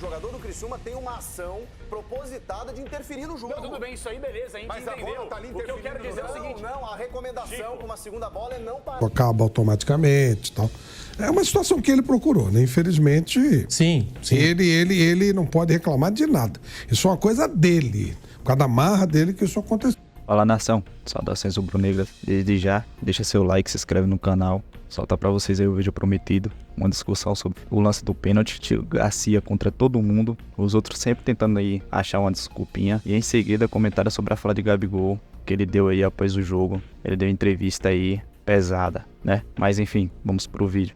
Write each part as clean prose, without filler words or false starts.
jogador do Criciúma tem uma ação propositada de interferir no jogo. Não, tudo bem, isso aí, beleza, a gente entendeu. Tá ali o que eu quero dizer é o seguinte... Não, a recomendação com uma segunda bola é não parar. Acaba automaticamente e tal. É uma situação que ele procurou, né? Infelizmente, sim. Ele não pode reclamar de nada. Isso é uma coisa dele, por causa da marra dele que isso aconteceu. Fala, nação, saudações rubro-negras. Desde já, deixa seu like, se inscreve no canal. Solta pra vocês aí o vídeo prometido. Uma discussão sobre o lance do pênalti. Tio Garcia contra todo mundo. Os outros sempre tentando aí achar uma desculpinha. E em seguida, comentário sobre a fala de Gabigol que ele deu aí após o jogo. Ele deu entrevista aí pesada, né? Mas enfim, vamos pro vídeo.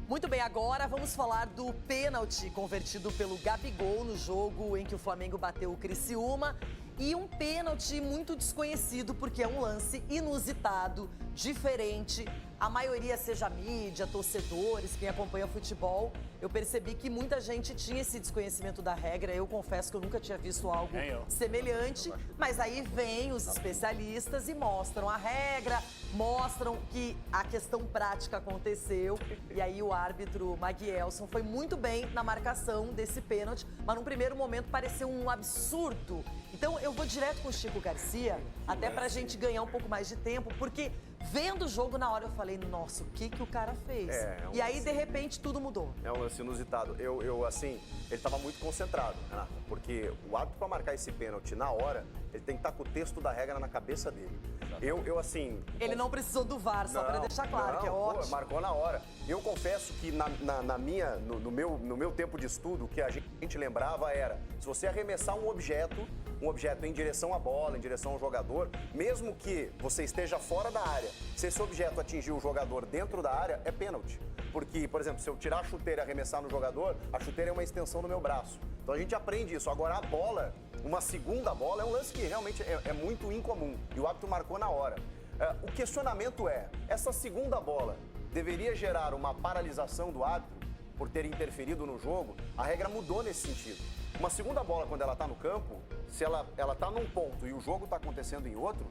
Muito bem, agora vamos falar do pênalti convertido pelo Gabigol no jogo em que o Flamengo bateu o Criciúma. E um pênalti muito desconhecido, porque é um lance inusitado, diferente. A maioria, seja mídia, torcedores, quem acompanha futebol, eu percebi que muita gente tinha esse desconhecimento da regra. Eu confesso que eu nunca tinha visto algo semelhante. Mas aí vêm os especialistas e mostram a regra, mostram que a questão prática aconteceu. E aí o árbitro Maguielson foi muito bem na marcação desse pênalti, mas num primeiro momento pareceu um absurdo. Então eu vou direto com o Chico Garcia, até pra gente ganhar um pouco mais de tempo, porque vendo o jogo na hora eu falei, nossa, o que o cara fez? E aí, de repente, tudo mudou. É um lance inusitado. Assim, ele tava muito concentrado, Renata, porque o árbitro pra marcar esse pênalti na hora, ele tem que estar com o texto da regra na cabeça dele. Assim... Ele não precisou do VAR, só pra deixar claro, que é ótimo. Marcou na hora. Eu confesso que no meu tempo de estudo, o que a gente lembrava era, se você arremessar um objeto em direção à bola, em direção ao jogador, mesmo que você esteja fora da área, se esse objeto atingir o jogador dentro da área, é pênalti. Porque, por exemplo, se eu tirar a chuteira e arremessar no jogador, a chuteira é uma extensão do meu braço. Então a gente aprende isso. Agora a bola, uma segunda bola, é um lance que realmente é muito incomum. E o árbitro marcou na hora. O questionamento é, essa segunda bola deveria gerar uma paralisação do árbitro por ter interferido no jogo? A regra mudou nesse sentido. Uma segunda bola, quando ela está no campo, se ela está num ponto e o jogo está acontecendo em outro,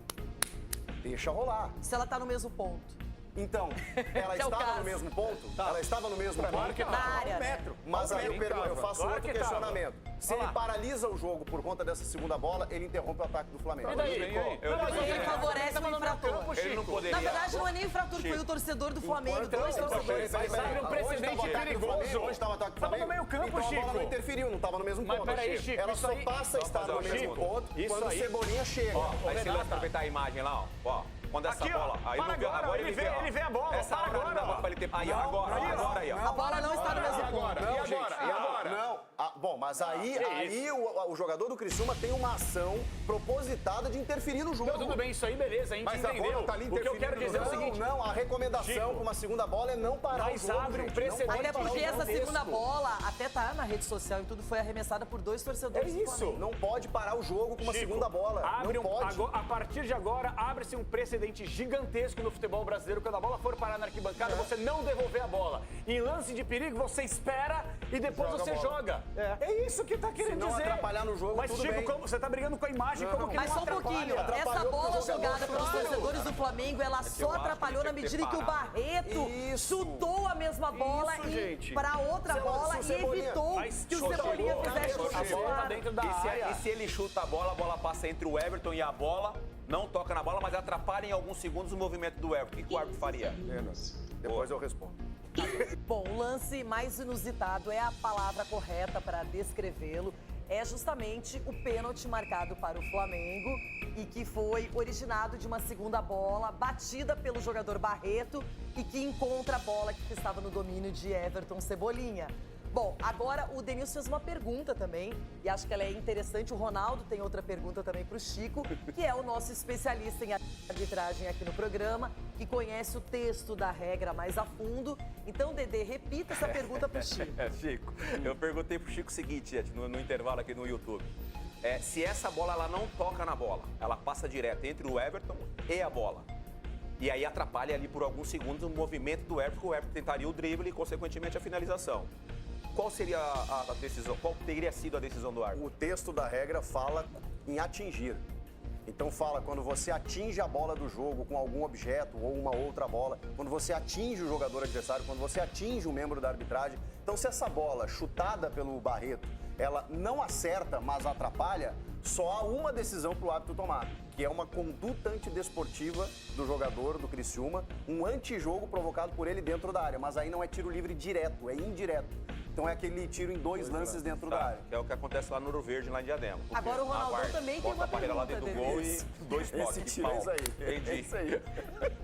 deixa rolar. Se ela está no mesmo ponto. Então, ela estava no mesmo ponto? Ela estava no mesmo ponto? Na área. Mas aí eu faço outro questionamento. Se ele paralisa o jogo por conta dessa segunda bola, ele interrompe o ataque do Flamengo. Ele favorece o infrator. Ele não poderia. Na verdade, não é nem infrator, foi o torcedor do Flamengo, dois torcedores. Mas sabe um precedente perigoso. Onde estava o ataque do Tava Flamengo? no meio campo, Chico. Chico. A bola não interferiu, não estava no mesmo ponto. Mas peraí, Chico. Ela só passa a estar no mesmo ponto quando o Cebolinha chega. Aí se aproveitar a imagem lá, ó. Quando essa aqui, bola... Aí agora ele vê a bola. Essa hora não dá pra ele ter... Aí, agora aí, ó. A bola não está no mesmo ponto. Não, gente. E agora? Não. Bom, mas aí o jogador do Criciúma tem uma ação propositada de interferir no jogo. Não, tudo bem, isso aí, beleza, a gente entendeu. O que eu quero dizer é o seguinte... Não, a recomendação com uma segunda bola é não parar o jogo. Mas abre um precedente. Até porque essa segunda bola, até tá na rede social e tudo, foi arremessada por dois torcedores do Flamengo. Não pode parar o jogo com uma segunda bola. Não pode. A partir de agora, abre-se um precedente gigantesco no futebol brasileiro. Quando a bola for parar na arquibancada, você não devolver a bola. Em lance de perigo, você espera e depois você joga. É isso que tá querendo dizer. Se não atrapalhar no jogo, mas, tudo Chico, bem. você tá brigando com a imagem como que mas não só um pouquinho. Essa bola jogada pelos torcedores do Flamengo, ela só atrapalhou na medida em que o Barreto chutou a mesma bola para outra bola e evitou que o Cebolinha fizesse a bola tá dentro da área. E se ele chuta a bola passa entre o Everton e a bola, não toca na bola, mas atrapalha em alguns segundos o movimento do Everton. O que o árbitro faria? Depois eu respondo. Bom, o lance mais inusitado é a palavra correta para descrevê-lo. É justamente o pênalti marcado para o Flamengo e que foi originado de uma segunda bola batida pelo jogador Barreto e que encontra a bola que estava no domínio de Everton Cebolinha. Bom, agora o Denilson fez uma pergunta também, e acho que ela é interessante. O Ronaldo tem outra pergunta também para o Chico, que é o nosso especialista em arbitragem aqui no programa, que conhece o texto da regra mais a fundo. Então, Dedê, repita essa pergunta para o Chico. Chico, eu perguntei para o Chico o seguinte, gente, no intervalo aqui no YouTube. Se essa bola ela não toca na bola, ela passa direto entre o Everton e a bola. E aí atrapalha ali por alguns segundos o movimento do Everton, que o Everton tentaria o drible e, consequentemente, a finalização. Qual seria a decisão? Qual teria sido a decisão do árbitro? O texto da regra fala em atingir. Então fala, quando você atinge a bola do jogo com algum objeto ou uma outra bola, quando você atinge o jogador adversário, quando você atinge um membro da arbitragem. Então se essa bola chutada pelo Barreto, ela não acerta, mas atrapalha, só há uma decisão para o árbitro tomar, que é uma conduta antidesportiva do jogador do Criciúma, um antijogo provocado por ele dentro da área, mas aí não é tiro livre direto, é indireto. Então é aquele tiro em dois lances dentro da área. É o que acontece lá no Ouro Verde, lá em Diadema. Agora o Ronaldão também tem uma pergunta lá dentro do gol e 2 toques. Esse tiro é isso aí. Entendi. É isso aí.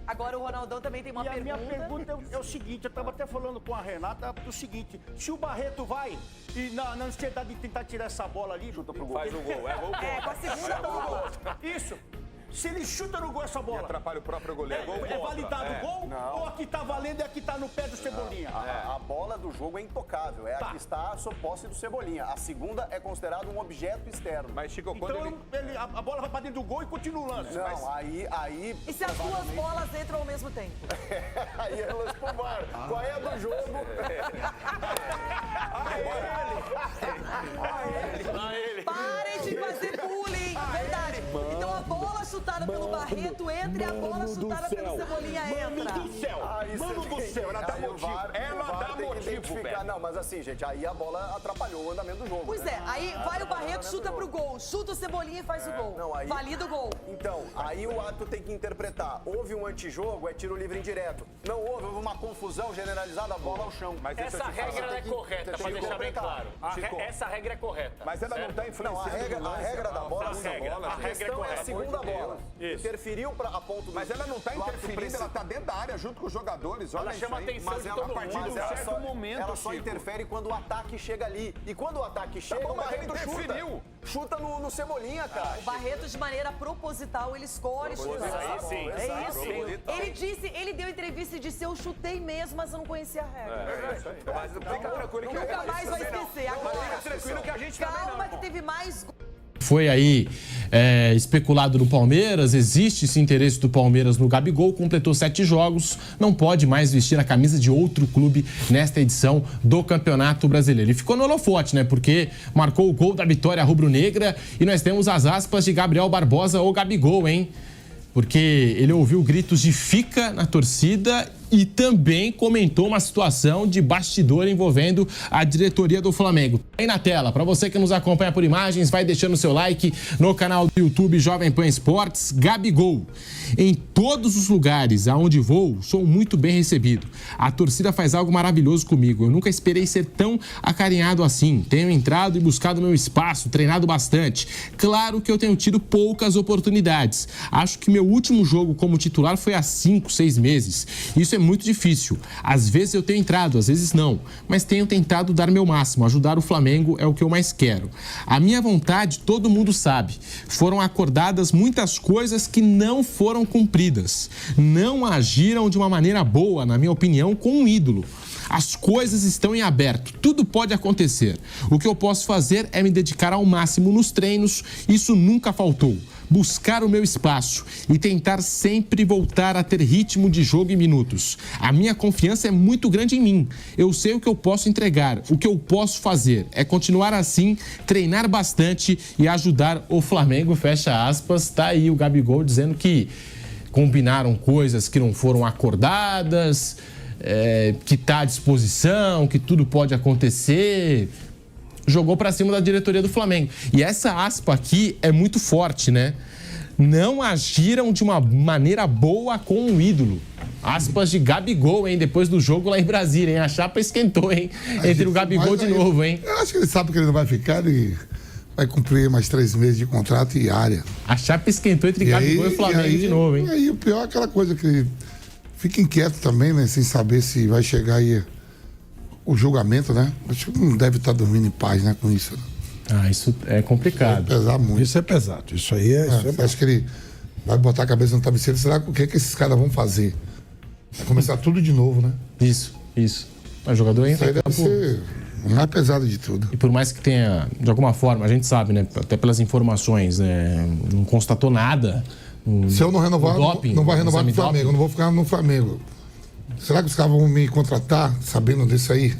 Agora o Ronaldão também tem uma E a pergunta. minha pergunta é o seguinte, eu estava até falando com a Renata, o seguinte, se o Barreto vai e na ansiedade de tentar tirar essa bola ali... Chuta pro gol. Faz o gol, é gol. Com a segunda bola. Isso. Se ele chuta no gol essa E bola, atrapalha o próprio goleiro. Gol é contra. validado o gol? Não. Ou a que tá valendo é a que tá no pé do Cebolinha? A bola do jogo é intocável, é a que está sob posse do Cebolinha. A segunda é considerada um objeto externo. Mas, Chico, quando Então a bola vai pra dentro do gol e continua o lance. Não, aí... E se as duas bolas entram ao mesmo tempo? Aí elas pro VAR. Qual é a do jogo? Parem de fazer bullying! Verdade. Então a bola chutada pelo Barreto entra e a bola chutada pelo Cebolinha entra. Mano do céu! Mano do céu, ela dá Aí o motivo. VAR, Ela o VAR dá tem que motivo, identificar. velho. Não, mas assim, gente, aí a bola atrapalhou o andamento do jogo. Pois né? é, aí vai o Barreto, chuta pro gol. Chuta o Cebolinha e faz o gol. Não, aí- Valida o gol. Então, aí o árbitro tem que interpretar. Houve um antijogo, é tiro livre indireto. Não houve uma confusão generalizada, a bola ao chão. Mas esse Essa eu te falo. regra é correta, pra deixar bem claro. Chico. Essa regra é correta. Mas ela não tá Não, influenciando a regra da bola, A regra a é questão é a correta. segunda bola. Isso. Interferiu a ponto do... Mas ela não está do árbitro interferindo, preciso. ela está dentro da área junto com os jogadores. Olha Ela isso chama aí. atenção Mas de ela, todo a partir mundo. de um ela certo só, momento, ela só Chico. interfere quando o ataque chega ali. E quando o ataque chega, bom, o mas ele Barreto chuta. interferiu. Chuta no Cebolinha, cara. O Barreto, de maneira proposital, ele escolhe chutar. Aí sim. É isso. Proposital. Ele deu entrevista e disse, eu chutei mesmo, mas eu não conhecia a regra. Mas fica tranquilo que Nunca mais vai esquecer. Agora, Fica tranquilo que a gente também não, calma que irmão. teve mais gols. Foi aí especulado no Palmeiras, existe esse interesse do Palmeiras no Gabigol, completou 7 jogos, não pode mais vestir a camisa de outro clube nesta edição do Campeonato Brasileiro. Ele ficou no holofote, né, porque marcou o gol da vitória rubro-negra e nós temos as aspas de Gabriel Barbosa ou Gabigol, hein? Porque ele ouviu gritos de fica na torcida e também comentou uma situação de bastidor envolvendo a diretoria do Flamengo. Aí na tela, para você que nos acompanha por imagens, vai deixando seu like no canal do YouTube Jovem Pan Esportes. Gabigol. Em todos os lugares aonde vou, sou muito bem recebido. A torcida faz algo maravilhoso comigo. Eu nunca esperei ser tão acarinhado assim. Tenho entrado e buscado meu espaço, treinado bastante. Claro que eu tenho tido poucas oportunidades. Acho que meu último jogo como titular foi há 5, 6 meses. Isso é muito difícil. Às vezes eu tenho entrado, às vezes não. Mas tenho tentado dar meu máximo. Ajudar o Flamengo é o que eu mais quero. A minha vontade, todo mundo sabe. Foram acordadas muitas coisas que não foram cumpridas. Não agiram de uma maneira boa, na minha opinião, com um ídolo. As coisas estão em aberto, tudo pode acontecer. O que eu posso fazer é me dedicar ao máximo nos treinos, isso nunca faltou. Buscar o meu espaço e tentar sempre voltar a ter ritmo de jogo e minutos. A minha confiança é muito grande em mim. Eu sei o que eu posso entregar, o que eu posso fazer é continuar assim, treinar bastante e ajudar o Flamengo, fecha aspas. Tá aí o Gabigol dizendo que combinaram coisas que não foram acordadas, que está à disposição, que tudo pode acontecer. Jogou para cima da diretoria do Flamengo. E essa aspa aqui é muito forte, né? Não agiram de uma maneira boa com o ídolo. Aspas de Gabigol, hein? Depois do jogo lá em Brasília, hein? A chapa esquentou, hein? Entre o Gabigol de novo, hein? Eu acho que ele sabe que ele não vai ficar e vai cumprir mais 3 meses de contrato e área. A chapa esquentou entre Gabigol e Flamengo de novo, hein? E aí o pior é aquela coisa que fica inquieto também, né? Sem saber se vai chegar aí o julgamento, né? Acho que não deve estar dormindo em paz, né? Com isso. Né? Ah, isso é complicado. Vai pesar muito. Isso é pesado. Isso aí é. Acho que ele vai botar a cabeça no travesseiro. Será o que esses caras vão fazer? Vai começar tudo de novo, né? Isso. O jogador Isso entra aí deve ser o mais pesado de tudo. E por mais que tenha, de alguma forma, a gente sabe, né? Até pelas informações, não constatou nada. Se eu não renovar, não vai renovar no Flamengo. Eu não vou ficar no Flamengo. Será que os caras vão me contratar sabendo disso aí?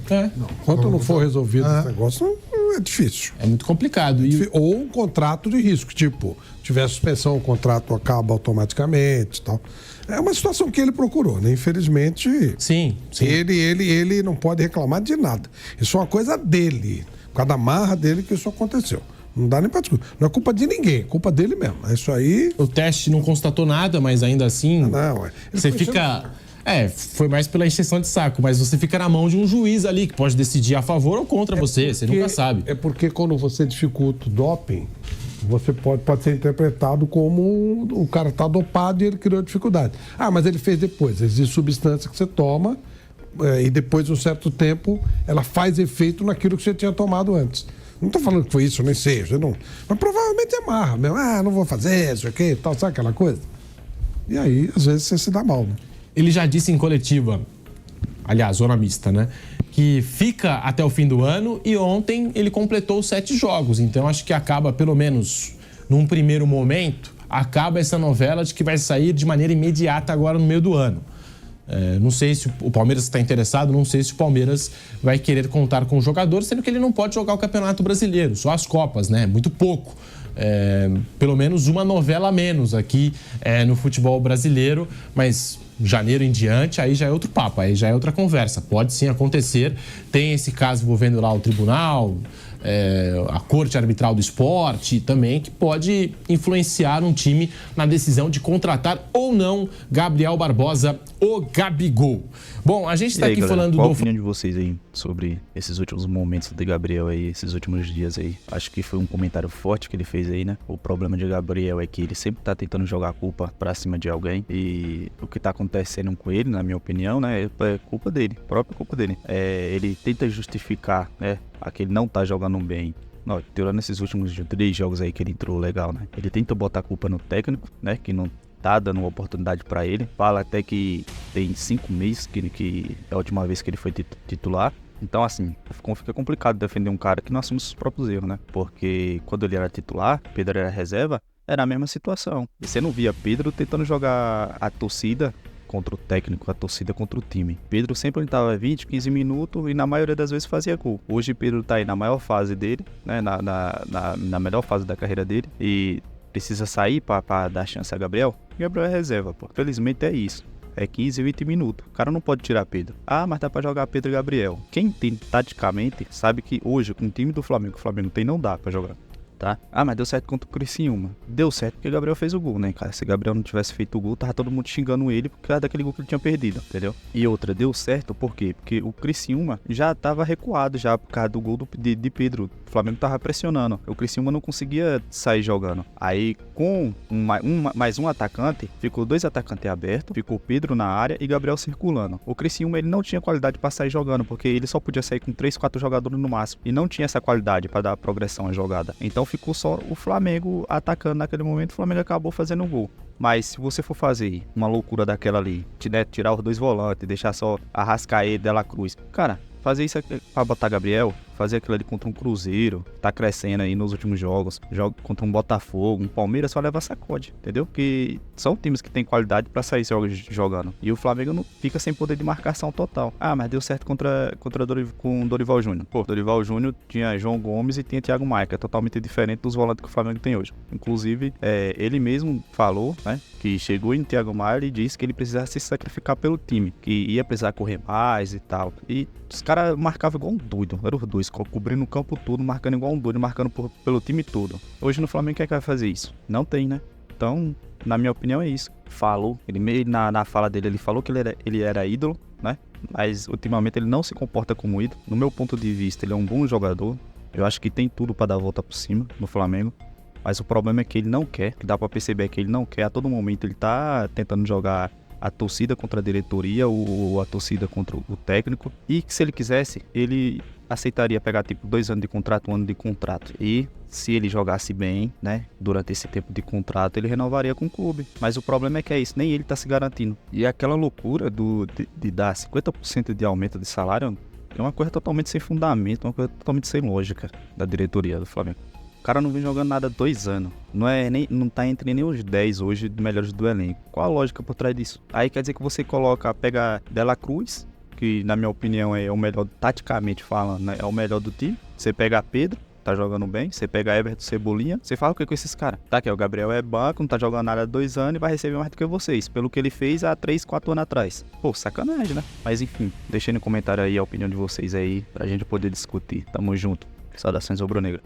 Enquanto não for resolvido esse negócio, é difícil. É muito complicado. Ou um contrato de risco, tipo, tiver suspensão, o contrato acaba automaticamente e tal. É uma situação que ele procurou, né? Infelizmente, sim. Ele não pode reclamar de nada. Isso é uma coisa dele, por causa da marra dele que isso aconteceu. Não dá nem pra discutir. Não é culpa de ninguém, é culpa dele mesmo. É isso aí. O teste não constatou nada, mas ainda assim. Não, você fica. Foi mais pela encheção de saco, mas você fica na mão de um juiz ali que pode decidir a favor ou contra você nunca sabe. É porque quando você dificulta o doping, você pode ser interpretado como o cara está dopado e ele criou dificuldade. Mas ele fez depois. Existe substância que você toma e depois de um certo tempo ela faz efeito naquilo que você tinha tomado antes. Não estou falando que foi isso, nem sei. Mas provavelmente é marra mesmo. Não vou fazer isso aqui e tal, sabe aquela coisa? E aí, às vezes, você se dá mal, né? Ele já disse em coletiva, aliás, zona mista, né? Que fica até o fim do ano e ontem ele completou 7 jogos. Então acho que acaba, pelo menos num primeiro momento, acaba essa novela de que vai sair de maneira imediata agora no meio do ano. Não sei se o Palmeiras está interessado, não sei se o Palmeiras vai querer contar com o jogador, sendo que ele não pode jogar o Campeonato Brasileiro, só as Copas, né? Muito pouco. Pelo menos uma novela a menos aqui no futebol brasileiro, mas janeiro em diante, aí já é outro papo, aí já é outra conversa. Pode sim acontecer, tem esse caso envolvendo lá o tribunal, a corte arbitral do esporte também, que pode influenciar um time na decisão de contratar ou não Gabriel Barbosa, o Gabigol. Bom, a gente está aqui galera, falando qual a opinião de vocês aí sobre esses últimos momentos de Gabriel aí, esses últimos dias aí? Acho que foi um comentário forte que ele fez aí, né? O problema de Gabriel é que ele sempre tá tentando jogar a culpa pra cima de alguém e o que tá acontecendo com ele, na minha opinião, né? É culpa dele, própria culpa dele. Ele tenta justificar, né? Que ele não tá jogando bem. Não, tirando esses últimos 3 jogos aí que ele entrou legal, né? Ele tenta botar a culpa no técnico, né? Que não tá dando uma oportunidade pra ele. Fala até que tem 5 meses que é a última vez que ele foi titular. Então, assim, fica complicado defender um cara que não assume seus próprios erros, né? Porque quando ele era titular, Pedro era reserva, era a mesma situação. E você não via Pedro tentando jogar a torcida contra o técnico, a torcida contra o time. Pedro sempre estava 20, 15 minutos e na maioria das vezes fazia gol. Hoje Pedro tá aí na maior fase dele, né? Na melhor fase da carreira dele e precisa sair para dar chance a Gabriel. Gabriel é reserva, pô. Felizmente é isso. É 15, 20 minutos. O cara não pode tirar Pedro. Mas dá pra jogar Pedro e Gabriel. Quem entende taticamente sabe que hoje, com o time do Flamengo, o Flamengo tem, não dá pra jogar. Tá? Mas deu certo contra o Criciúma. Deu certo porque o Gabriel fez o gol, né, cara? Se o Gabriel não tivesse feito o gol, tava todo mundo xingando ele por causa daquele gol que ele tinha perdido, entendeu? E outra, deu certo por quê? Porque o Criciúma já tava recuado já por causa do gol de Pedro. O Flamengo tava pressionando. O Criciúma não conseguia sair jogando. Aí, com mais um atacante, ficou 2 atacantes abertos, ficou Pedro na área e Gabriel circulando. O Criciúma, ele não tinha qualidade pra sair jogando, porque ele só podia sair com 3, 4 jogadores no máximo. E não tinha essa qualidade pra dar progressão à jogada. Então, ficou só o Flamengo atacando naquele momento, o Flamengo acabou fazendo o gol. Mas se você for fazer uma loucura daquela ali, tirar os 2 volantes, deixar só Arrascaeta e Dela Cruz, cara, fazer isso aqui pra botar Gabriel, fazer aquilo ali contra um Cruzeiro, tá crescendo aí nos últimos jogos, joga contra um Botafogo, um Palmeiras, só leva sacode, entendeu? Porque são times que tem qualidade pra sair jogando. E o Flamengo não fica sem poder de marcação total. Mas deu certo com o Dorival Júnior. Pô, Dorival Júnior tinha João Gomes e tinha Thiago Maia, que é totalmente diferente dos volantes que o Flamengo tem hoje. Inclusive, ele mesmo falou, né, que chegou em Thiago Maia e disse que ele precisava se sacrificar pelo time, que ia precisar correr mais e tal. E os caras marcavam igual um doido, eram os 2, cobrindo o campo todo, marcando igual um doido, marcando pelo time todo. Hoje no Flamengo, quem é que vai fazer isso? Não tem, né? Então, na minha opinião, é isso. Falou, na fala dele, ele falou que ele era ídolo, né? Mas ultimamente ele não se comporta como ídolo. No meu ponto de vista, ele é um bom jogador. Eu acho que tem tudo para dar a volta por cima no Flamengo. Mas o problema é que ele não quer, que dá para perceber que ele não quer. A todo momento ele tá tentando jogar a torcida contra a diretoria ou a torcida contra o técnico. E que se ele quisesse, ele aceitaria pegar tipo 2 anos de contrato, 1 ano de contrato. E se ele jogasse bem, né, durante esse tempo de contrato, ele renovaria com o clube. Mas o problema é que é isso, nem ele tá se garantindo. E aquela loucura de dar 50% de aumento de salário é uma coisa totalmente sem fundamento, uma coisa totalmente sem lógica da diretoria do Flamengo. O cara não vem jogando nada há 2 anos. Não tá entre nem os 10 hoje melhores do elenco. Qual a lógica por trás disso? Aí quer dizer que você pega Dela Cruz, que na minha opinião é o melhor, taticamente falando, né? É o melhor do time. Você pega Pedro, tá jogando bem. Você pega Everton, Cebolinha. Você fala o que com esses caras? Tá aqui, o Gabriel é banco, não tá jogando nada há 2 anos e vai receber mais do que vocês. Pelo que ele fez há 3, 4 anos atrás. Pô, sacanagem, né? Mas enfim, deixei no comentário aí a opinião de vocês aí pra gente poder discutir. Tamo junto. Saudações rubro-negra.